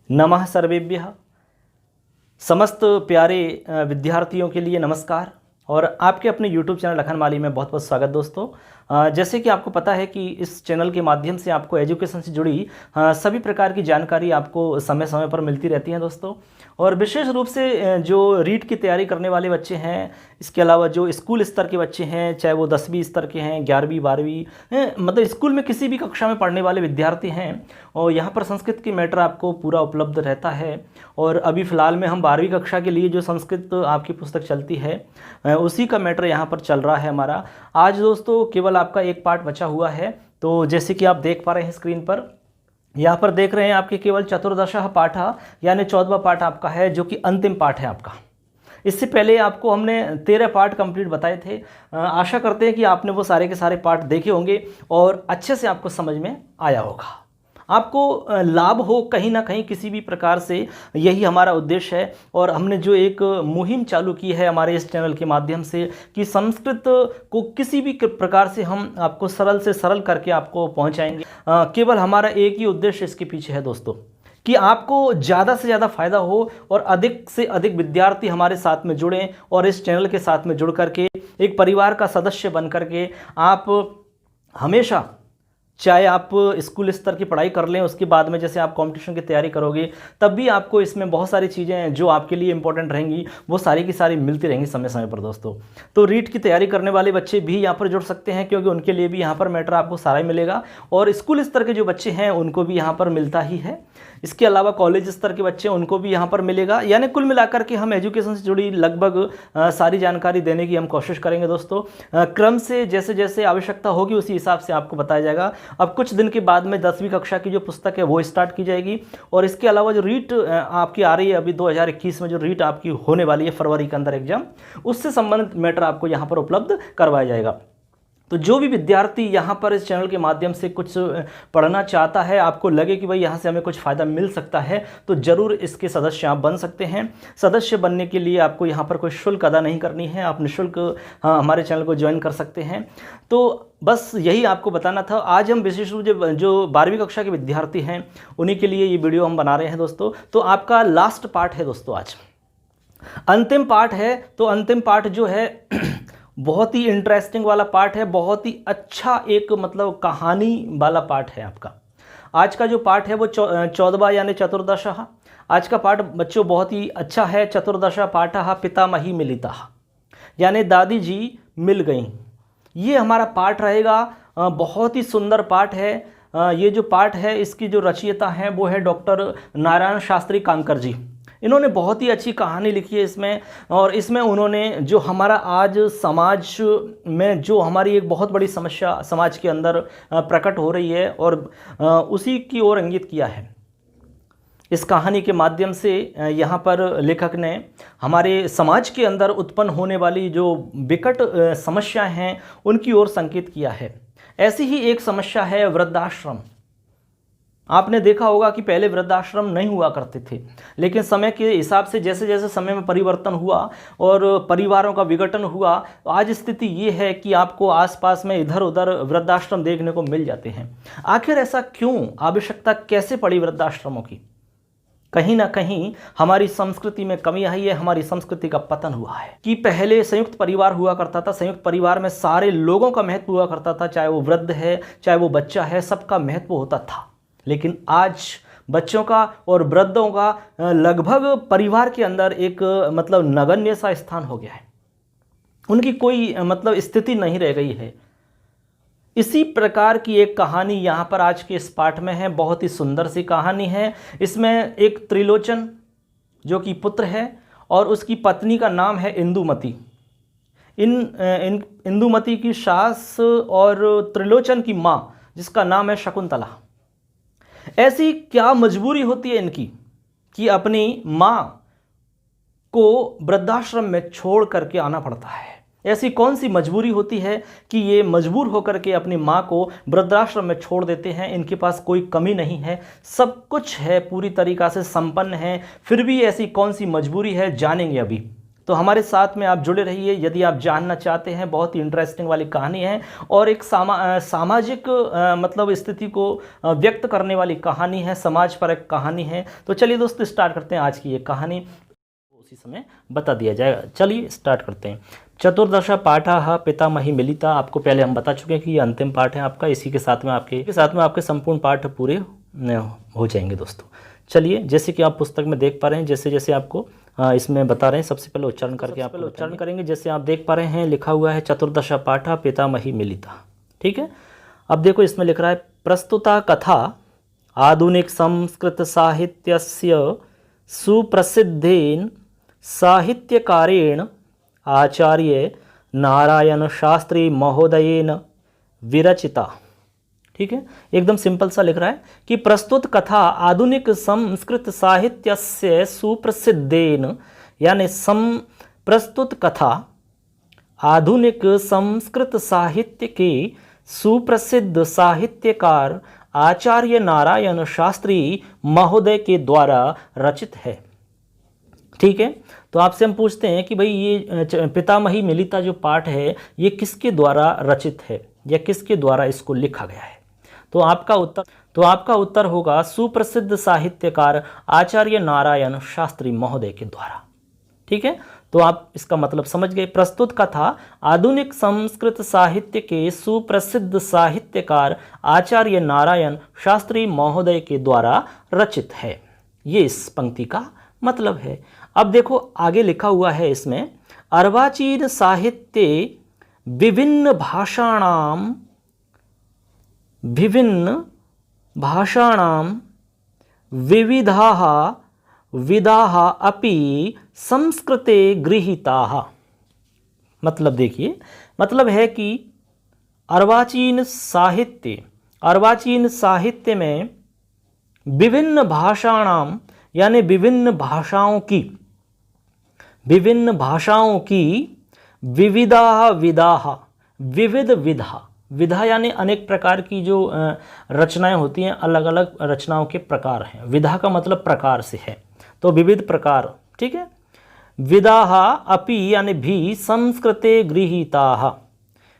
नमः सर्वेभ्यः। समस्त प्यारे विद्यार्थियों के लिए नमस्कार और आपके अपने YouTube चैनल लखन माली में बहुत बहुत स्वागत दोस्तों। जैसे कि आपको पता है कि इस चैनल के माध्यम से आपको एजुकेशन से जुड़ी सभी प्रकार की जानकारी आपको समय समय पर मिलती रहती है दोस्तों। और विशेष रूप से जो रीट की तैयारी करने वाले बच्चे हैं, इसके अलावा जो स्कूल स्तर के बच्चे हैं, चाहे वो 10वीं स्तर के हैं, 11वीं 12वीं मतलब स्कूल में किसी भी कक्षा में पढ़ने वाले विद्यार्थी हैं, और यहाँ पर संस्कृत की मैटर आपको पूरा उपलब्ध रहता है। और अभी फ़िलहाल में हम 12वीं कक्षा के लिए जो संस्कृत आपकी पुस्तक चलती है उसी का मैटर यहाँ पर चल रहा है हमारा। आज दोस्तों केवल आपका एक पार्ट बचा हुआ है। तो जैसे कि आप देख पा रहे हैं स्क्रीन पर, यहाँ पर देख रहे हैं आपके केवल चतुर्दशः पाठः यानी 14वां पाठ आपका है, जो कि अंतिम पाठ है आपका। इससे पहले आपको हमने 13 पार्ट कंप्लीट बताए थे। आशा करते हैं कि आपने वो सारे के सारे पार्ट देखे होंगे और अच्छे से आपको समझ में आया होगा, आपको लाभ हो कहीं ना कहीं किसी भी प्रकार से, यही हमारा उद्देश्य है। और हमने जो एक मुहिम चालू की है हमारे इस चैनल के माध्यम से कि संस्कृत को किसी भी प्रकार से हम आपको सरल से सरल करके आपको पहुंचाएंगे। केवल हमारा एक ही उद्देश्य इसके पीछे है दोस्तों, कि आपको ज़्यादा से ज़्यादा फ़ायदा हो और अधिक से अधिक विद्यार्थी हमारे साथ में जुड़ें और इस चैनल के साथ में जुड़ करके एक परिवार का सदस्य बन करके आप हमेशा, चाहे आप स्कूल स्तर की पढ़ाई कर लें, उसके बाद में जैसे आप कंपटीशन की तैयारी करोगे तब भी आपको इसमें बहुत सारी चीज़ें जो आपके लिए इंपॉर्टेंट रहेंगी वो सारी की सारी मिलती रहेंगी समय समय पर दोस्तों। तो रीट की तैयारी करने वाले बच्चे भी यहाँ पर जुड़ सकते हैं, क्योंकि उनके लिए भी यहाँ पर मैटर आपको सारा ही मिलेगा। और स्कूल स्तर के जो बच्चे हैं उनको भी यहाँ पर मिलता ही है। इसके अलावा कॉलेज स्तर के बच्चे उनको भी यहाँ पर मिलेगा। यानी कुल मिलाकर के हम एजुकेशन से जुड़ी लगभग सारी जानकारी देने की हम कोशिश करेंगे दोस्तों। क्रम से जैसे जैसे आवश्यकता होगी उसी हिसाब से आपको बताया जाएगा। अब कुछ दिन के बाद में 10वीं कक्षा की जो पुस्तक है वो स्टार्ट की जाएगी। और इसके अलावा जो रीट आपकी आ रही है अभी 2021 में, जो रीट आपकी होने वाली है फरवरी के अंदर एग्जाम, उससे संबंधित मैटर आपको यहाँ पर उपलब्ध करवाया जाएगा। तो जो भी विद्यार्थी यहाँ पर इस चैनल के माध्यम से कुछ पढ़ना चाहता है, आपको लगे कि भाई यहाँ से हमें कुछ फ़ायदा मिल सकता है, तो ज़रूर इसके सदस्य आप बन सकते हैं। सदस्य बनने के लिए आपको यहाँ पर कोई शुल्क अदा नहीं करनी है, आप निःशुल्क हमारे चैनल को ज्वाइन कर सकते हैं। तो बस यही आपको बताना था। आज हम विशेष रूप से जो 12वीं कक्षा के विद्यार्थी हैं उन्हीं के लिए ये वीडियो हम बना रहे हैं दोस्तों। तो आपका लास्ट पार्ट है दोस्तों, आज अंतिम पार्ट है। तो अंतिम पार्ट जो है बहुत ही इंटरेस्टिंग वाला पार्ट है, बहुत ही अच्छा एक मतलब कहानी वाला पार्ट है आपका। आज का जो पार्ट है वो 14वां यानी चतुर्दशः। आज का पार्ट बच्चों बहुत ही अच्छा है। चतुर्दशः पाठः पितामही मिलितः, यानी दादी जी मिल गई। ये हमारा पार्ट रहेगा। बहुत ही सुंदर पार्ट है। ये जो पार्ट है इसकी जो रचयिता हैं वो है डॉक्टर नारायण शास्त्री कांकर जी। इन्होंने बहुत ही अच्छी कहानी लिखी है इसमें। और इसमें उन्होंने जो हमारा आज समाज में जो हमारी एक बहुत बड़ी समस्या समाज के अंदर प्रकट हो रही है और उसी की ओर इंगित किया है। इस कहानी के माध्यम से यहाँ पर लेखक ने हमारे समाज के अंदर उत्पन्न होने वाली जो विकट समस्याएं हैं उनकी ओर संकेत किया है। ऐसी ही एक समस्या है वृद्धाश्रम। आपने देखा होगा कि पहले वृद्धाश्रम नहीं हुआ करते थे, लेकिन समय के हिसाब से जैसे जैसे समय में परिवर्तन हुआ और परिवारों का विघटन हुआ, आज स्थिति ये है कि आपको आसपास में इधर उधर वृद्धाश्रम देखने को मिल जाते हैं। आखिर ऐसा क्यों, आवश्यकता कैसे पड़ी वृद्धाश्रमों की? कहीं ना कहीं हमारी संस्कृति में कमी आई है, हमारी संस्कृति का पतन हुआ है। कि पहले संयुक्त परिवार हुआ करता था, संयुक्त परिवार में सारे लोगों का महत्व हुआ करता था, चाहे वो वृद्ध है चाहे वो बच्चा है, सबका महत्व होता था। लेकिन आज बच्चों का और वृद्धों का लगभग परिवार के अंदर एक मतलब नगण्य सा स्थान हो गया है। उनकी कोई मतलब स्थिति नहीं रह गई है। इसी प्रकार की एक कहानी यहाँ पर आज के इस पाठ में है। बहुत ही सुंदर सी कहानी है। इसमें एक त्रिलोचन जो कि पुत्र है और उसकी पत्नी का नाम है इंदुमती। इंदुमती की सास और त्रिलोचन की माँ जिसका नाम है शकुंतला। ऐसी क्या मजबूरी होती है इनकी कि अपनी माँ को वृद्धाश्रम में छोड़ करके आना पड़ता है। ऐसी कौन सी मजबूरी होती है कि ये मजबूर होकर के अपनी माँ को वृद्धाश्रम में छोड़ देते हैं। इनके पास कोई कमी नहीं है, सब कुछ है, पूरी तरीक़ा से संपन्न है, फिर भी ऐसी कौन सी मजबूरी है, जानेंगे अभी। तो हमारे साथ में आप जुड़े रहिए यदि आप जानना चाहते हैं। बहुत ही इंटरेस्टिंग वाली कहानी है और एक सामाजिक मतलब स्थिति को व्यक्त करने वाली कहानी है, समाज पर एक कहानी है। तो चलिए दोस्तों स्टार्ट करते हैं आज की ये कहानी, उसी समय बता दिया जाएगा। चलिए स्टार्ट करते हैं। चतुर्दश पाठा पितामही मिलिता, आपको पहले हम बता चुके हैं कि ये अंतिम पाठ है आपका, इसी के साथ में आपके संपूर्ण पाठ पूरे हो जाएंगे दोस्तों। चलिए जैसे कि आप पुस्तक में देख पा रहे हैं, जैसे जैसे आपको इसमें बता रहे हैं, सबसे पहले उच्चारण करके आप उच्चारण करेंगे। जैसे आप देख पा रहे हैं लिखा हुआ है चतुर्दश पाठा पितामही मिलिता, ठीक है। अब देखो इसमें लिख रहा है प्रस्तुता कथा आधुनिक संस्कृत साहित्यस्य सुप्रसिद्धेन साहित्यकारेण आचार्य नारायण शास्त्री महोदयेन विरचिता। ठीक है, एकदम सिंपल सा लिख रहा है कि प्रस्तुत कथा आधुनिक संस्कृत साहित्य से सुप्रसिद्धेन, यानी प्रस्तुत कथा आधुनिक संस्कृत साहित्य के सुप्रसिद्ध साहित्यकार आचार्य नारायण शास्त्री महोदय के द्वारा रचित है। ठीक है, तो आपसे हम पूछते हैं कि भाई ये पितामही मिलिता जो पाठ है ये किसके द्वारा रचित है या किसके द्वारा इसको लिखा गया है? तो आपका उत्तर होगा सुप्रसिद्ध साहित्यकार आचार्य नारायण शास्त्री महोदय के द्वारा। ठीक है, तो आप इसका मतलब समझ गए। प्रस्तुत कथा आधुनिक संस्कृत साहित्य के सुप्रसिद्ध साहित्यकार आचार्य नारायण शास्त्री महोदय के द्वारा रचित है, ये इस पंक्ति का मतलब है। अब देखो आगे लिखा हुआ है इसमें, अर्वाचीन साहित्य विभिन्न भाषाणां विविधाः अपि संस्कृते गृहीताः। मतलब देखिए, मतलब है कि अर्वाचीन साहित्य में विभिन्न भाषाणां, यानी विभिन्न भाषाओं की विधा यानी अनेक प्रकार की जो रचनाएं होती हैं, अलग अलग रचनाओं के प्रकार हैं। विधा का मतलब प्रकार से है, तो विविध प्रकार। ठीक है, विदाः अपि यानी भी संस्कृते गृहीताः,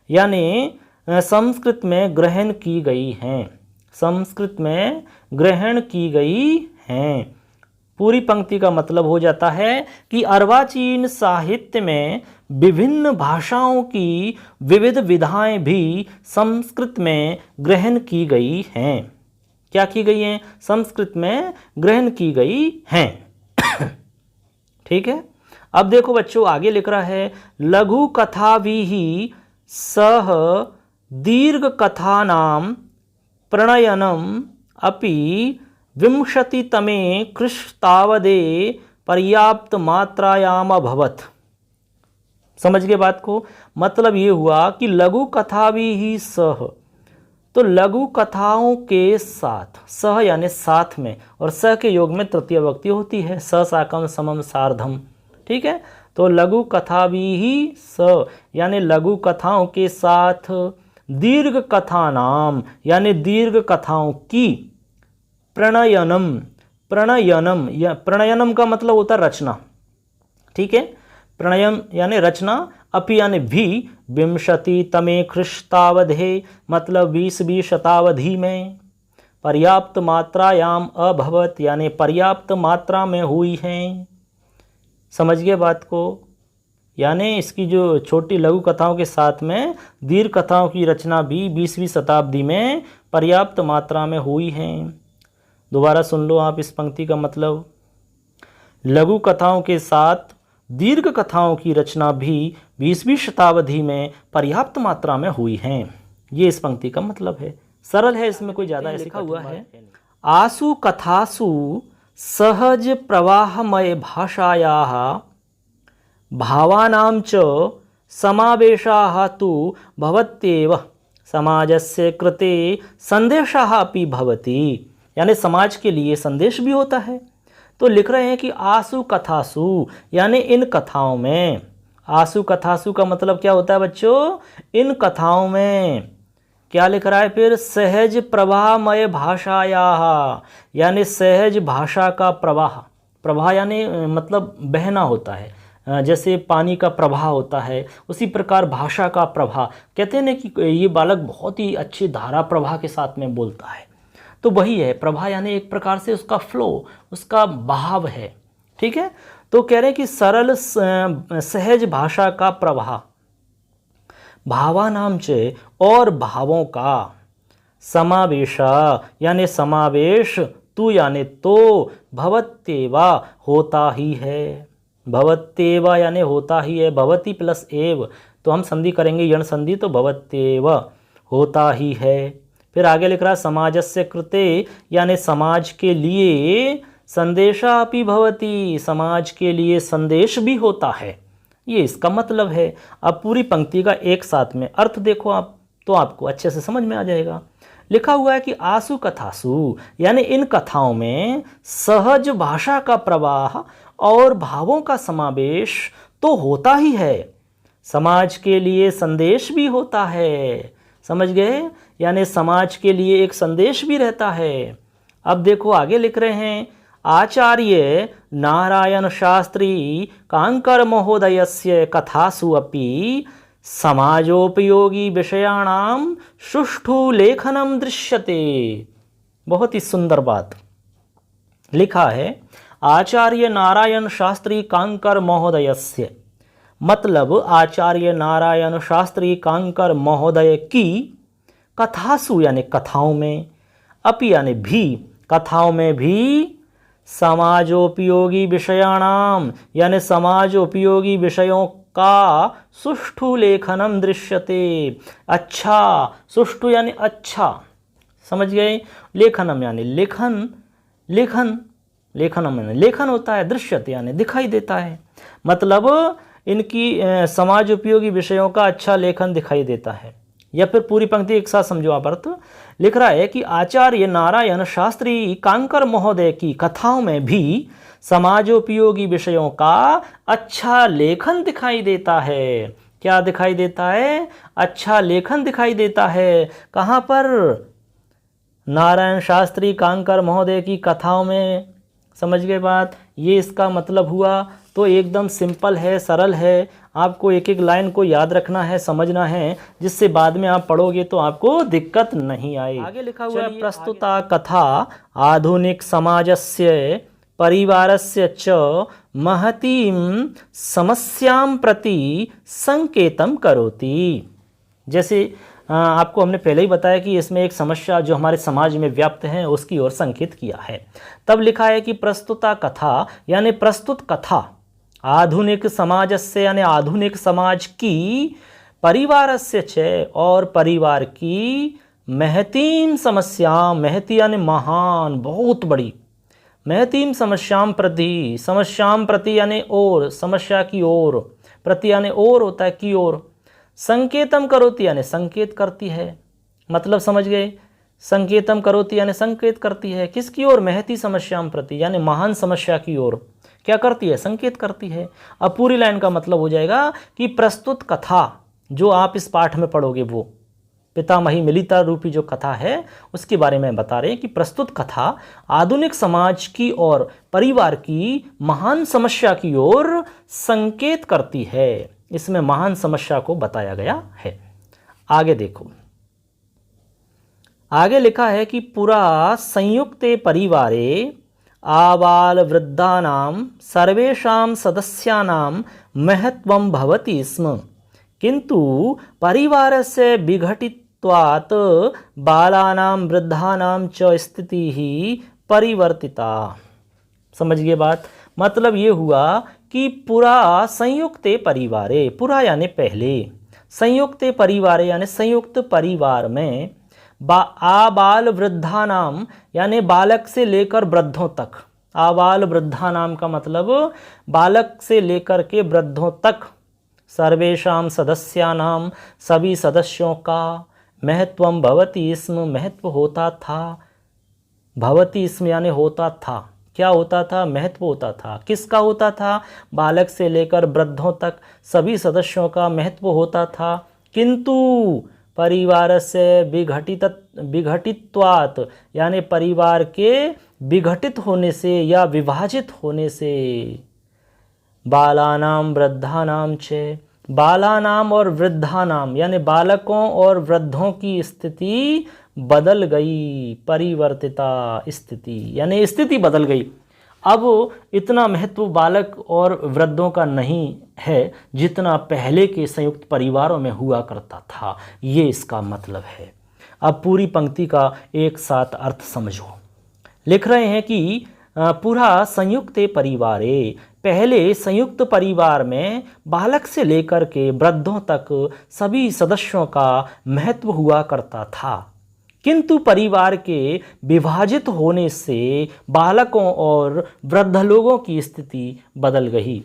यानी संस्कृत में ग्रहण की गई हैं, संस्कृत में ग्रहण की गई हैं। पूरी पंक्ति का मतलब हो जाता है कि अर्वाचीन साहित्य में विभिन्न भाषाओं की विविध विधाएं भी संस्कृत में ग्रहण की गई हैं। क्या की गई हैं? संस्कृत में ग्रहण की गई हैं। ठीक है, अब देखो बच्चों आगे लिख रहा है लघु कथाभिः सह दीर्घ कथानां प्रणयनम अपि 20तमे ख्रीष्टाब्दे पर्याप्त मात्रायाम अभवत्। समझ गए बात को? मतलब ये हुआ कि लघु कथा भी सह, तो लघु कथाओं के साथ, सह यानी साथ में, और स के योग में तृतीय विभक्ति होती है, स साकम समम सार्धम। ठीक है, तो लघु कथा भी स यानी लघु कथाओं के साथ, दीर्घ कथा नाम यानी दीर्घ कथाओं की, प्रणयनम या प्रणयनम का मतलब होता है रचना। ठीक है, प्रणयन यानी रचना, अपि यानी भी 20तमे ख्रीष्टाब्दे मतलब 20वीं शताब्दी में, पर्याप्त मात्रायाम अभवत यानी पर्याप्त मात्रा में हुई हैं। समझ गए बात को? यानी इसकी जो छोटी लघु कथाओं के साथ में दीर्घ कथाओं की रचना भी 20वीं शताब्दी में पर्याप्त मात्रा में हुई हैं। दोबारा सुन लो आप इस पंक्ति का मतलब, लघु कथाओं के साथ दीर्घ कथाओं की रचना भी 20वीं शताब्दी में पर्याप्त मात्रा में हुई हैं, ये इस पंक्ति का मतलब है। सरल है, इसमें कोई ज़्यादा लिखा हुआ है। आसु कथासु सहज प्रवाहमय भाषायाः भावानां च समावेशाः तु भवत्येव समाजस्य कृते संदेशः अपि भवति, यानी समाज के लिए संदेश भी होता है। तो लिख रहे हैं कि आसु कथासु यानी इन कथाओं में, आसु कथासु का मतलब क्या होता है बच्चों? इन कथाओं में। क्या लिख रहा है फिर? सहज प्रवाहमय भाषायाः, यानी सहज भाषा का प्रवाह, प्रवाह यानी मतलब बहना होता है, जैसे पानी का प्रवाह होता है, उसी प्रकार भाषा का प्रवाह। कहते हैं ना कि ये बालक बहुत ही अच्छी धारा प्रवाह के साथ में बोलता है, तो वही है प्रवाह, यानी एक प्रकार से उसका फ्लो, उसका बहाव है। ठीक है, तो कह रहे हैं कि सरल सहज भाषा का प्रवाह, भावानाम च, और भावों का समावेशा यानी समावेश, तू यानी तो, भवत्येवा होता ही है, भवत्येवा यानी होता ही है, भवती प्लस एव तो हम संधि करेंगे यण संधि, तो भवत्येव होता ही है। फिर आगे लिख रहा है समाजस्य कृते यानी समाज के लिए, संदेशा अपि भवति, समाज के लिए संदेश भी होता है, ये इसका मतलब है। अब पूरी पंक्ति का एक साथ में अर्थ देखो आप, तो आपको अच्छे से समझ में आ जाएगा। लिखा हुआ है कि आसु कथासु यानी इन कथाओं में सहज भाषा का प्रवाह और भावों का समावेश तो होता ही है, समाज के लिए संदेश भी होता है। समझ गए, यानी समाज के लिए एक संदेश भी रहता है। अब देखो आगे लिख रहे हैं, आचार्य नारायण शास्त्री कांकर महोदयस्य कथासु अपि समाजोपयोगी विषयाणाम सुष्ठु लेखनम दृश्यते। बहुत ही सुंदर बात लिखा है, आचार्य नारायण शास्त्री कांकर महोदयस्य, मतलब आचार्य नारायण शास्त्री कांकर महोदय की कथासु यानी कथाओं में, अपि यानी भी कथाओं में भी, समाजोपयोगी विषयाणाम यानी समाजोपयोगी विषयों का सुष्ठु लेखनम दृश्यते, अच्छा, सुष्ठु यानी अच्छा, समझ गए, लेखनम यानी लेखन, लेखन, लेखनम यानी लेखन होता है, दृश्यते यानी दिखाई देता है, मतलब इनकी समाज उपयोगी विषयों का अच्छा लेखन दिखाई देता है। या फिर पूरी पंक्ति एक साथ समझो आप अर्थ। लिख रहा है कि आचार्य नारायण शास्त्री कांकर महोदय की कथाओं में भी समाजोपयोगी विषयों का अच्छा लेखन दिखाई देता है। क्या दिखाई देता है? अच्छा लेखन दिखाई देता है। कहाँ पर? नारायण शास्त्री कांकर महोदय की कथाओं में। समझ गए बात? ये इसका मतलब हुआ। तो एकदम सिंपल है, सरल है। आपको एक एक लाइन को याद रखना है, समझना है, जिससे बाद में आप पढ़ोगे तो आपको दिक्कत नहीं आए। आगे लिखा हुआ है, प्रस्तुता कथा आधुनिक समाजस्य परिवारस्य च महतीं समस्यां प्रति संकेतम करोति। जैसे आपको हमने पहले ही बताया कि इसमें एक समस्या जो हमारे समाज में व्याप्त है उसकी ओर संकेत किया है। तब लिखा है कि प्रस्तुता कथा यानी प्रस्तुत कथा आधुनिक समाज से यानी आधुनिक समाज की, परिवारस्य च और परिवार की, महतीम समस्या, महती यानी महान, बहुत बड़ी, महतीम समस्याम प्रति, समस्याम प्रति यानी और, समस्या की ओर, प्रति यानी और होता है, की ओर, संकेतम करोति यानी संकेत करती है। मतलब समझ गए? संकेतम करोति यानी संकेत करती है किसकी ओर? महती समस्याम प्रति यानी महान समस्या की ओर क्या करती है? संकेत करती है। अब पूरी लाइन का मतलब हो जाएगा कि प्रस्तुत कथा जो आप इस पाठ में पढ़ोगे, वो पितामही मिलिता रूपी जो कथा है उसके बारे में बता रहे हैं कि प्रस्तुत कथा आधुनिक समाज की और परिवार की महान समस्या की ओर संकेत करती है। इसमें महान समस्या को बताया गया है। आगे देखो, आगे लिखा है कि पुरा संयुक्ते परिवारे आबाल वृद्धानां सर्वेषां सदस्यानां महत्वं भवति स्म, किंतु परिवारस्य विघटित्वात् बालानां वृद्धानां च स्थितिः परिवर्तिता। समझ गए बात? मतलब ये हुआ कि पुरा संयुक्ते परिवारे, पुरा यानी पहले, संयुक्ते परिवारे यानी संयुक्त परिवार में, आबाल वृद्धा नाम यानी बालक से लेकर वृद्धों तक, आबाल वृद्धा नाम का मतलब बालक से लेकर के वृद्धों तक, सर्वेषां सदस्यानाम सभी सदस्यों का, महत्वम भवति स्म महत्व होता था, भवति स्म यानी होता था, क्या होता था? महत्व होता था। किसका होता था? बालक से लेकर वृद्धों तक सभी सदस्यों का महत्व होता था। किंतु परिवार से विघटित्वात् यानी परिवार के विघटित होने से या विभाजित होने से, बालानाम वृद्धानाम च, बालानाम और वृद्धानाम यानी बालकों और वृद्धों की स्थिति बदल गई, परिवर्तिता स्थिति यानी स्थिति बदल गई। अब इतना महत्व बालक और वृद्धों का नहीं है जितना पहले के संयुक्त परिवारों में हुआ करता था, ये इसका मतलब है। अब पूरी पंक्ति का एक साथ अर्थ समझो। लिख रहे हैं कि पूरा संयुक्त परिवारे, पहले संयुक्त परिवार में बालक से लेकर के वृद्धों तक सभी सदस्यों का महत्व हुआ करता था, किंतु परिवार के विभाजित होने से बालकों और वृद्ध लोगों की स्थिति बदल गई।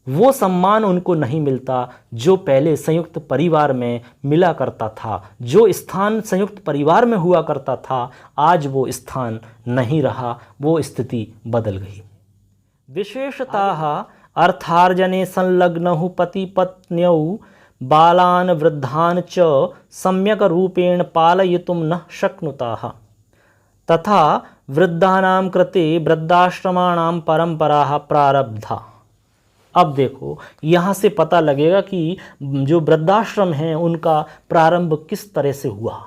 वो सम्मान उनको नहीं मिलता जो पहले संयुक्त परिवार में मिला करता था। जो स्थान संयुक्त परिवार में हुआ करता था, आज वो स्थान नहीं रहा, वो स्थिति बदल गई। विशेषतः अर्थार्जने संलग्नौ पति पत्न्यौ बालान वृद्धान च सम्यक रूपेण पालयितुं न शक्नुताः, तथा वृद्धानां कृते वृद्धाश्रमाणां परंपराः प्रारब्धा। अब देखो यहाँ से पता लगेगा कि जो वृद्धाश्रम हैं उनका प्रारंभ किस तरह से हुआ।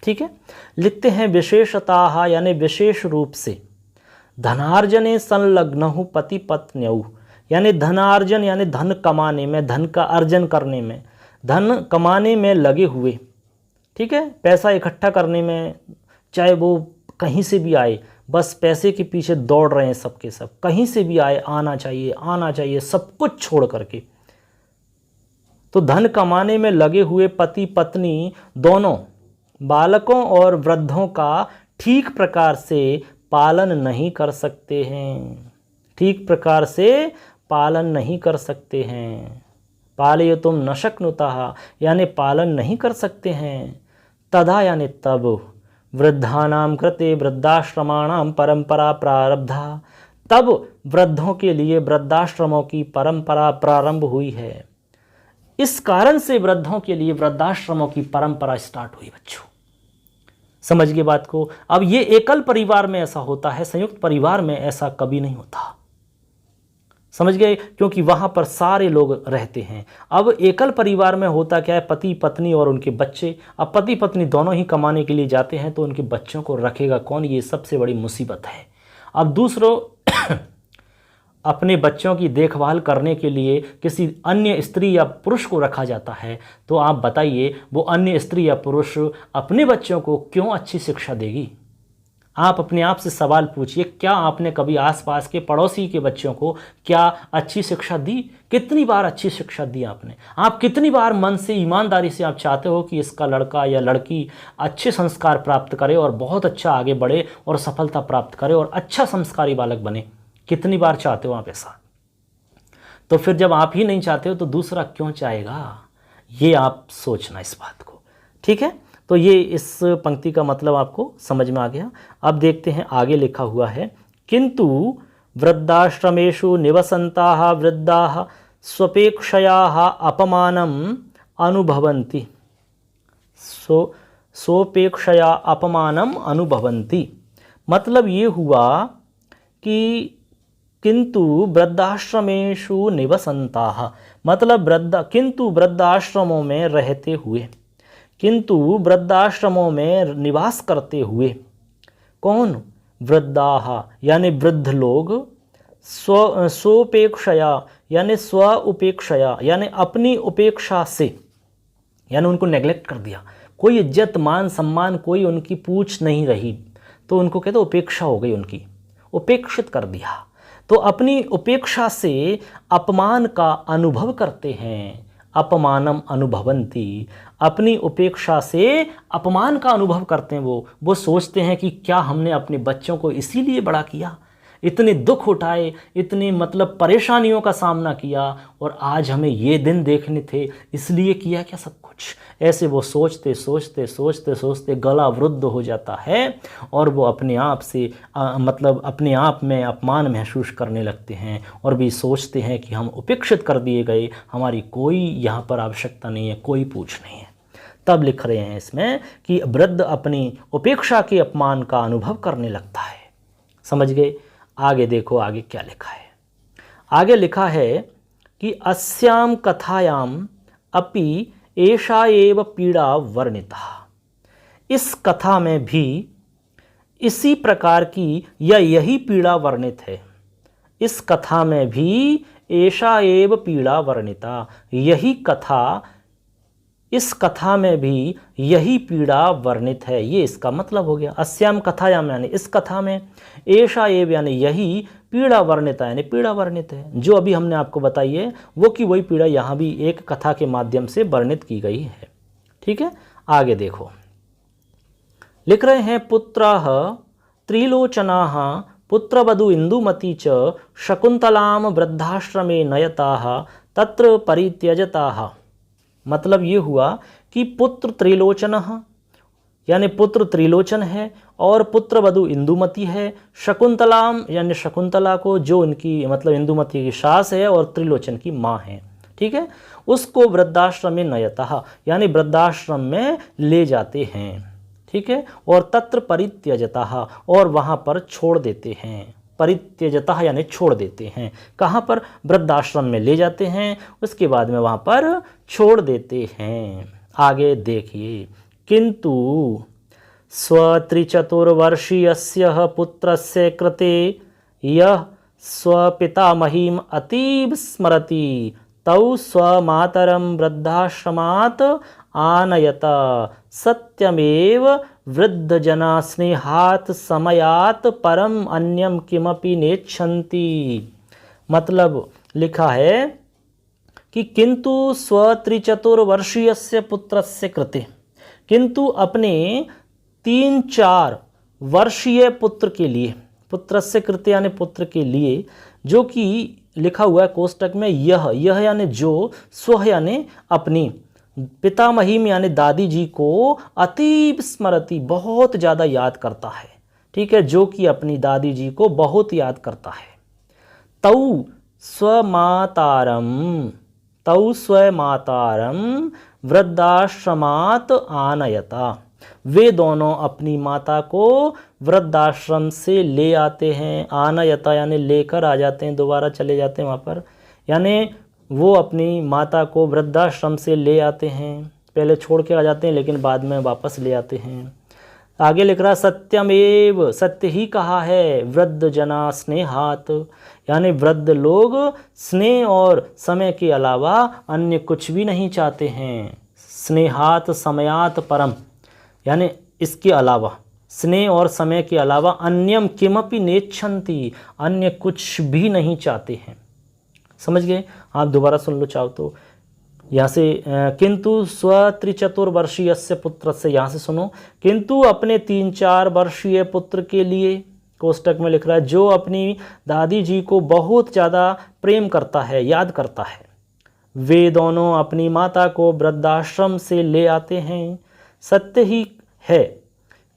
ठीक है, लिखते हैं विशेषतः यानी विशेष रूप से, धनार्जने संलग्नौ पति पत्न्यौ यानी धनार्जन यानी धन कमाने में, धन का अर्जन करने में, धन कमाने में लगे हुए। ठीक है, पैसा इकट्ठा करने में, चाहे वो कहीं से भी आए, बस पैसे के पीछे दौड़ रहे हैं सबके सब, कहीं से भी आए आना चाहिए सब कुछ छोड़ करके। तो धन कमाने में लगे हुए पति पत्नी दोनों बालकों और वृद्धों का ठीक प्रकार से पालन नहीं कर सकते हैं, ठीक प्रकार से पालन नहीं कर सकते हैं। पालयितुं न शक्नुतः यानी पालन नहीं कर सकते हैं। तदा यानी तब, वृद्धानां कृते वृद्धाश्रमाणां परंपरा प्रारब्धा, तब वृद्धों के लिए वृद्धाश्रमों की परंपरा प्रारंभ हुई है। इस कारण से वृद्धों के लिए वृद्धाश्रमों की परंपरा स्टार्ट हुई। बच्चों समझ गए बात को। अब ये एकल परिवार में ऐसा होता है, संयुक्त परिवार में ऐसा कभी नहीं होता। समझ गए, क्योंकि वहां पर सारे लोग रहते हैं। अब एकल परिवार में होता क्या है, पति पत्नी और उनके बच्चे। अब पति पत्नी दोनों ही कमाने के लिए जाते हैं, तो उनके बच्चों को रखेगा कौन, ये सबसे बड़ी मुसीबत है। अब दूसरों अपने बच्चों की देखभाल करने के लिए किसी अन्य स्त्री या पुरुष को रखा जाता है, तो आप बताइए वो अन्य स्त्री या पुरुष अपने बच्चों को क्यों अच्छी शिक्षा देगी। आप अपने आप से सवाल पूछिए, क्या आपने कभी आसपास के पड़ोसी के बच्चों को क्या अच्छी शिक्षा दी? कितनी बार अच्छी शिक्षा दी आपने? आप कितनी बार मन से ईमानदारी से आप चाहते हो कि इसका लड़का या लड़की अच्छे संस्कार प्राप्त करे और बहुत अच्छा आगे बढ़े और सफलता प्राप्त करे और अच्छा संस्कारी बालक बने? कितनी बार चाहते हो आप ऐसा? तो फिर जब आप ही नहीं चाहते हो तो दूसरा क्यों चाहेगा? ये आप सोचना इस बात को। ठीक है, तो ये इस पंक्ति का मतलब आपको समझ में आ गया। अब देखते हैं आगे लिखा हुआ है, किंतु वृद्धाश्रमेषु निवसन्ताः वृद्धाः स्वपेक्षयाः अपमानम् अनुभवन्ति। स्वपेक्षया अपमानम् अनुभवन्ति मतलब ये हुआ कि किंतु वृद्धाश्रमेषु निवसन्ताः मतलब किंतु वृद्धाश्रमों में रहते हुए, किंतु वृद्धाश्रमों में निवास करते हुए कौन? वृद्धाः यानी वृद्ध लोग, स्वोपेक्षया यानी स्व उपेक्षया यानी अपनी उपेक्षा से, यानी उनको नेग्लेक्ट कर दिया, कोई इज्जत मान सम्मान कोई उनकी पूछ नहीं रही, तो उनको कहते उपेक्षा हो गई, उनकी उपेक्षित कर दिया। तो अपनी उपेक्षा से अपमान का अनुभव करते हैं। अपमानम अनुभवन्ति, अपनी उपेक्षा से अपमान का अनुभव करते हैं। वो सोचते हैं कि क्या हमने अपने बच्चों को इसीलिए बड़ा किया, इतने दुख उठाए, इतने मतलब परेशानियों का सामना किया और आज हमें ये दिन देखने थे, इसलिए किया क्या सब कुछ? ऐसे वो सोचते सोचते सोचते सोचते गला अवरुद्ध हो जाता है और वो अपने आप से मतलब अपने आप में अपमान महसूस करने लगते हैं और भी सोचते हैं कि हम उपेक्षित कर दिए गए, हमारी कोई यहाँ पर आवश्यकता नहीं है, कोई पूछ नहीं है। तब लिख रहे हैं इसमें कि वृद्ध अपनी उपेक्षा के अपमान का अनुभव करने लगता है। समझ गए? आगे देखो आगे क्या लिखा है। आगे लिखा है कि अस्याम कथायाम अपि एषा एव पीड़ा वर्णिता। इस कथा में भी इसी प्रकार की या यही पीड़ा वर्णित है। इस कथा में भी एषा एव पीड़ा वर्णिता, यही कथा, इस कथा में भी यही पीड़ा वर्णित है। ये इसका मतलब हो गया। अस्याम कथायाम यानी इस कथा में, एषा एव यानी यही, पीड़ा वर्णिता यानी पीड़ा वर्णित है। जो अभी हमने आपको बताई है वो की वही पीड़ा यहाँ भी एक कथा के माध्यम से वर्णित की गई है। ठीक है, आगे देखो, लिख रहे हैं पुत्रः त्रिलोचनाः पुत्रवधू इंदुमती च शकुंतलाम वृद्धाश्रमे नयताः तत्र परित्यजताः। मतलब ये हुआ कि पुत्र त्रिलोचन यानी पुत्र त्रिलोचन है और पुत्रवधू इंदुमती है। शकुंतलाम यानी शकुंतला को, जो उनकी मतलब इंदुमती की सास है और त्रिलोचन की माँ है। ठीक है, उसको वृद्धाश्रम में नयतः यानी वृद्धाश्रम में ले जाते हैं। ठीक है, और तत्र परित्यजतः और वहाँ पर छोड़ देते हैं। परित्यजतः यानी छोड़ देते हैं। कहाँ पर? वृद्धाश्रम में ले जाते हैं, उसके बाद में वहाँ पर छोड़ देते हैं। आगे देखिए, किंतु स्वत्रिचतुर्वर्षीयस्य पुत्रस्य कृते यः स्वपितामहीम् अतीव स्मरति तौ स्वमातरं वृद्धाश्रमात् आनयत सत्यमेव वृद्धजना स्नेहात् समयात् परम अन्यम किमपि नेच्छन्ति। मतलब लिखा है कि किंतु स्वत्रिचतुर्वर्षीयस्य पुत्रस्य कृते, किंतु अपने 3-4 वर्षीय पुत्र के लिए, पुत्रस्य कृते यानी पुत्र के लिए, जो कि लिखा हुआ है कोष्टक में यह यानी जो, स्व यानी अपनी, पितामहीम यानी दादी जी को, अतीब स्मरति बहुत ज़्यादा याद करता है। ठीक है, जो कि अपनी दादी जी को बहुत याद करता है। तौ स्वमातारम वृद्धाश्रमात् आनयता, वे दोनों अपनी माता को वृद्धाश्रम से ले आते हैं। आनयता यानी लेकर आ जाते हैं, दोबारा चले जाते हैं वहाँ पर, यानी वो अपनी माता को वृद्धाश्रम से ले आते हैं। पहले छोड़ के आ जाते हैं लेकिन बाद में वापस ले आते हैं। आगे लिख रहा सत्यमेव, सत्य ही कहा है, वृद्ध जना स्नेहात यानी वृद्ध लोग स्नेह और समय के अलावा अन्य कुछ भी नहीं चाहते हैं। स्नेहात समयात परम यानी इसके अलावा, स्नेह और समय के अलावा, अन्यम किमपि नेच्छन्ति अन्य कुछ भी नहीं चाहते हैं। समझ गए? आप दोबारा सुन लो चाहो तो। यहाँ से किंतु स्वत्रिचतुर्वर्षीयस्य पुत्र से, यहाँ से सुनो, किंतु अपने 3-4 वर्षीय पुत्र के लिए, कोष्टक में लिख रहा है, जो अपनी दादी जी को बहुत ज़्यादा प्रेम करता है, याद करता है, वे दोनों अपनी माता को वृद्धाश्रम से ले आते हैं। सत्य ही है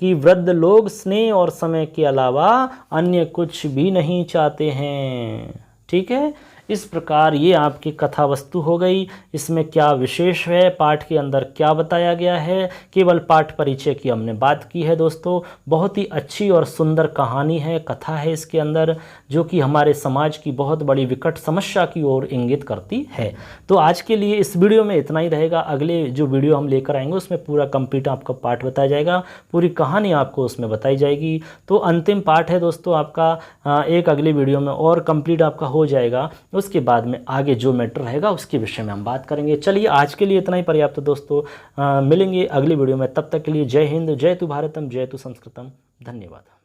कि वृद्ध लोग स्नेह और समय के अलावा अन्य कुछ भी नहीं चाहते हैं। ठीक है, इस प्रकार ये आपकी कथा वस्तु हो गई। इसमें क्या विशेष है, पाठ के अंदर क्या बताया गया है, केवल पाठ परिचय की हमने बात की है दोस्तों। बहुत ही अच्छी और सुंदर कहानी है, कथा है इसके अंदर, जो कि हमारे समाज की बहुत बड़ी विकट समस्या की ओर इंगित करती है। तो आज के लिए इस वीडियो में इतना ही रहेगा। अगले जो वीडियो हम लेकर आएंगे उसमें पूरा कंप्लीट आपका पाठ बताया जाएगा, पूरी कहानी आपको उसमें बताई जाएगी। तो अंतिम पाठ है दोस्तों आपका, एक अगले वीडियो में और कंप्लीट आपका हो जाएगा। उसके बाद में आगे जो मैटर रहेगा उसके विषय में हम बात करेंगे। चलिए आज के लिए इतना ही पर्याप्त दोस्तों, मिलेंगे अगली वीडियो में। तब तक के लिए जय हिंद, जय तु भारतम, जय तु संस्कृतम। धन्यवाद।